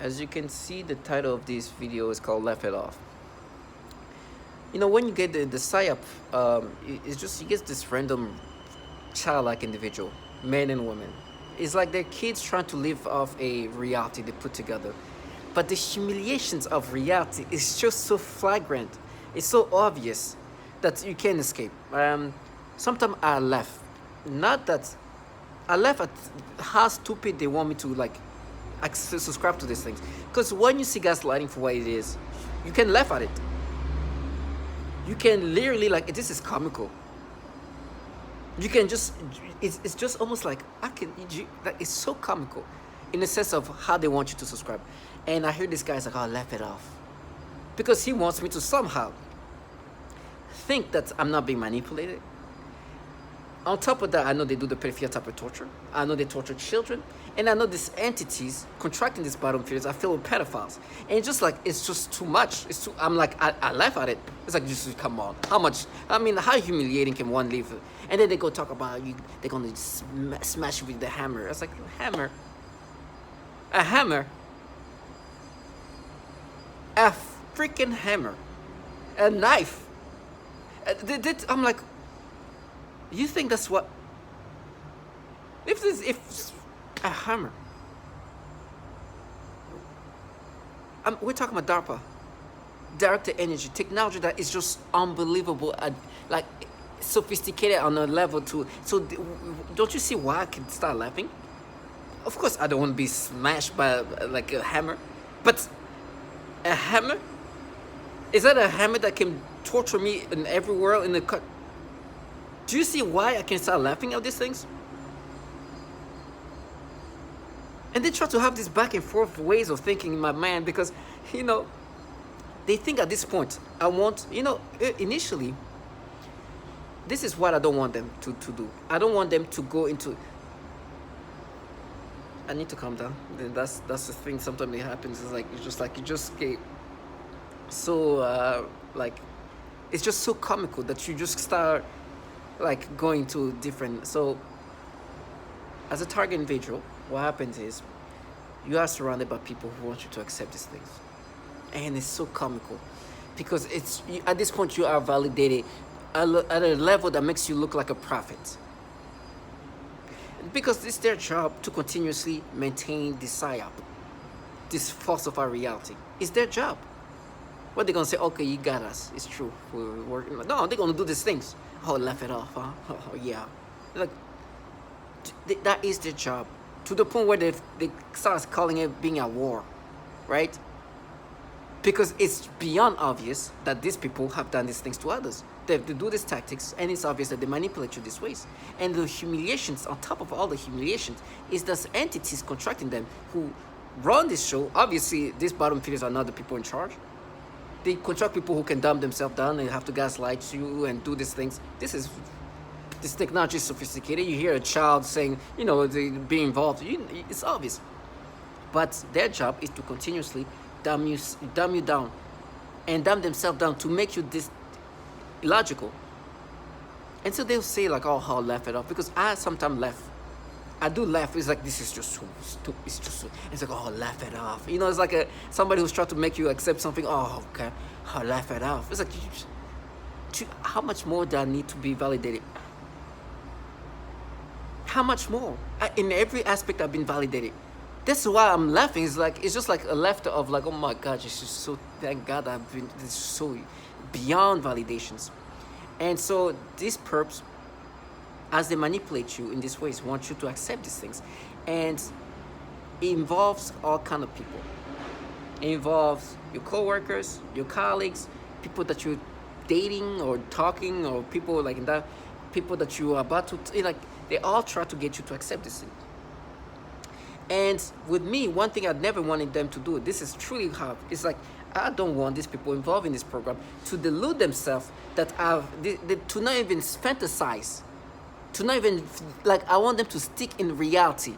As you can see, the title of this video is called Laugh It Off. When you get the PSYOP, it's just you get this random childlike individual, men and women. It's like they're kids trying to live off a reality they put together. But the humiliations of reality is just so flagrant. It's so obvious that you can't escape. Sometimes I laugh. Not that I laugh at how stupid they want me to subscribe to these things. Because when you see gaslighting for what it is, you can laugh at it. You can literally this is comical. You can just it's just almost like it's so comical in the sense of how they want you to subscribe. And I hear this guy's like, I'll laugh it off. Because he wants me to somehow think that I'm not being manipulated. On top of that, I know they do the pedophilia type of torture. I know they torture children. And I know these entities contracting these bottom feeders are filled with pedophiles. And it's just too much. I'm like, I laugh at it. It's like, just come on. How much? I mean, how humiliating can one live? And then they go talk about you. They're going to smash you with the hammer. It's like, hammer? A hammer? A freaking hammer. A knife. I'm like, you think that's what? If a hammer. We're talking about DARPA, directed energy technology that is just unbelievable, like sophisticated on a level to. So don't you see why I can start laughing? Of course, I don't want to be smashed by like a hammer, but a hammer. Is that a hammer that can torture me in every world in the cut? Do you see why I can start laughing at these things? And they try to have these back and forth ways of thinking in my mind because, they think at this point, I want, initially, this is what I don't want them to do. I don't want them to go into, I need to calm down. That's the thing, sometimes it happens. It's like you just get so, it's just so comical that you just start going to different. So as a target individual, what happens is you are surrounded by people who want you to accept these things, and it's so comical because at this point you are validated at a level that makes you look like a prophet, because it's their job to continuously maintain this psyop, this falsified reality. It's their job. What they're gonna say? Okay, you got us. It's true. We're working. No, they're gonna do these things. Oh, laugh it off, huh? Oh, yeah. That is their job. To the point where they start calling it being a war, right? Because it's beyond obvious that these people have done these things to others. They do these tactics, and it's obvious that they manipulate you these ways. And the humiliations, on top of all the humiliations, is those entities contracting them who run this show. Obviously, these bottom feeders are not the people in charge. They contract people who can dumb themselves down and have to gaslight you and do these things. This technology is sophisticated. You hear a child saying, they be involved. It's obvious. But their job is to continuously dumb you down and dumb themselves down to make you this illogical. And so they'll say oh, I'll laugh it off, because I sometimes laugh. I do laugh. It's like, this is just so stupid. It's just so. It's like, oh, laugh it off. It's like somebody who's trying to make you accept something. Oh, okay, I'll laugh it off. It's like, how much more do I need to be validated? How much more? In every aspect, I've been validated. That's why I'm laughing. It's just like a laughter of oh my God, it's just so, thank God this is so beyond validations. And so these perps, as they manipulate you in these ways, want you to accept these things. And it involves all kind of people. It involves your coworkers, your colleagues, people that you're dating or talking, or people in that, people that you are about to, they all try to get you to accept this thing. And with me, one thing I'd never wanted them to do, this is truly hard, it's I don't want these people involved in this program to delude themselves that to not even fantasize, to not even, I want them to stick in reality.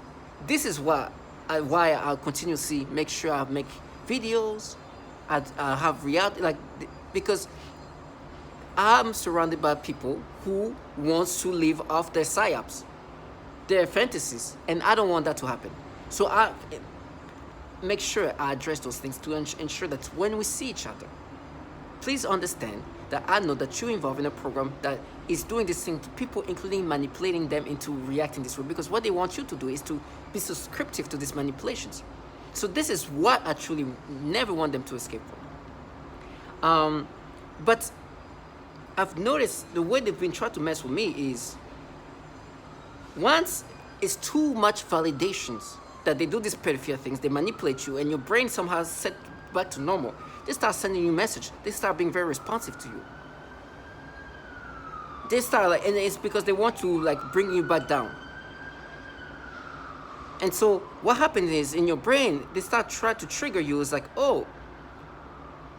This is why I'll continuously make sure I make videos, I have reality, because I'm surrounded by people who wants to live off their psyops, their fantasies, and I don't want that to happen. So make sure I address those things to ensure that when we see each other, please understand that I know that you're involved in a program that is doing this thing to people, including manipulating them into reacting this way, because what they want you to do is to be subscriptive to these manipulations. So this is what I truly never want them to escape from. But I've noticed the way they've been trying to mess with me is, once it's too much validations that they do these pedophilia things, they manipulate you, and your brain somehow set back to normal. They start sending you message. They start being very responsive to you. They start like, and it's because they want to like bring you back down. And so what happens is, in your brain, they start trying to trigger you. It's like, oh,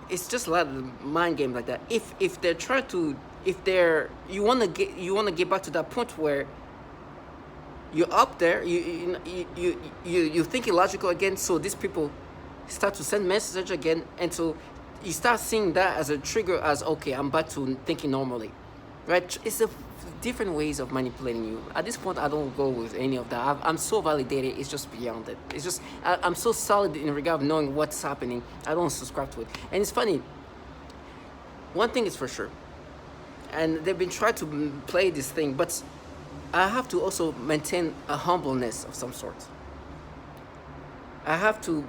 it's just a lot of mind game like that. If they're trying to, you want to get back to that point where you're up there, you're thinking logical again. So these people start to send message again, and so you start seeing that as a trigger, as okay, I'm back to thinking normally, right? It's a different ways of manipulating you. At this point, I don't go with any of that. I'm so validated, it's just beyond it. It's just, I'm so solid in regard of knowing what's happening. I don't subscribe to it. And it's funny, one thing is for sure, and they've been trying to play this thing, but I have to also maintain a humbleness of some sort. I have to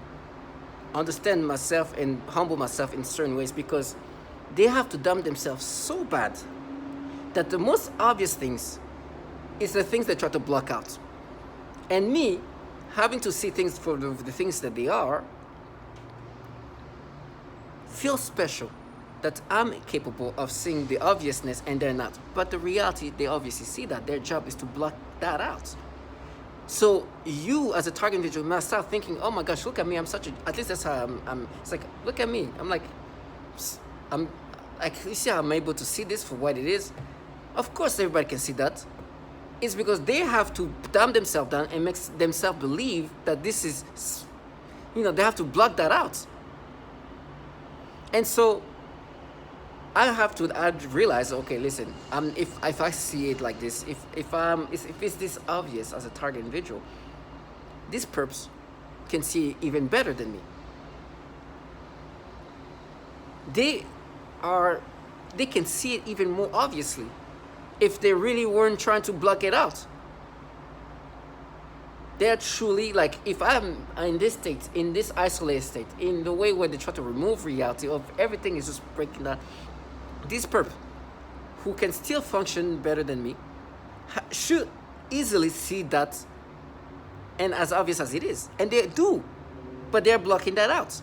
understand myself and humble myself in certain ways, because they have to dumb themselves so bad that the most obvious things is the things they try to block out. And me, having to see things for the things that they are, feel special that I'm capable of seeing the obviousness and they're not. But the reality, they obviously see that. Their job is to block that out. So you, as a target individual, must start thinking, oh my gosh, look at me, I'm such a, at least that's how I'm it's like, look at me. I'm like, you see how I'm able to see this for what it is? Of course everybody can see that. It's because they have to dumb themselves down and make themselves believe that this is, they have to block that out. And so I realize, okay, listen, if I see it like this, if it's this obvious as a target individual, these perps can see it even better than me. They can see it even more obviously if they really weren't trying to block it out. They're truly like, if I'm in this state, in this isolated state, in the way where they try to remove reality of everything is just breaking down, this perp, who can still function better than me, should easily see that, and as obvious as it is, and they do, but they're blocking that out.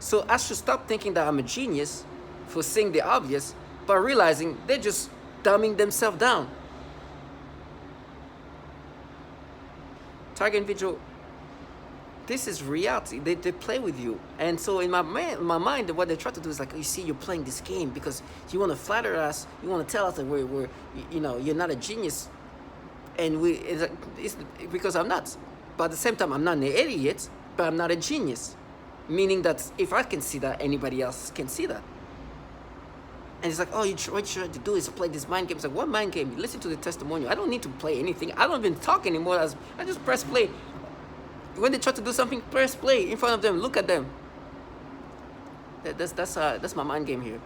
So I should stop thinking that I'm a genius for seeing the obvious, but realizing they're just dumbing themselves down. Target individual, this is reality. They play with you. And so in my mind, what they try to do is like, you see, you're playing this game because you want to flatter us. You want to tell us that we're you're not a genius. And it's because I'm not. But at the same time, I'm not an idiot, but I'm not a genius. Meaning that if I can see that, anybody else can see that. And it's like, oh, what you try to do is play this mind game. It's like, what mind game? Listen to the testimonial. I don't need to play anything. I don't even talk anymore. I just press play. When they try to do something, press play in front of them. Look at them. That's my mind game here.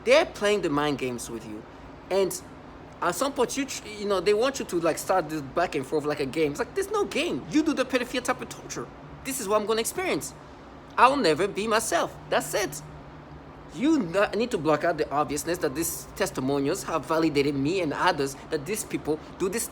They're playing the mind games with you, and at some point, they want you to like start this back and forth like a game. It's like, there's no game. You do the pedophilia type of torture. This is what I'm gonna experience. I'll never be myself. That's it. You need to block out the obviousness that these testimonials have validated me and others, that these people do this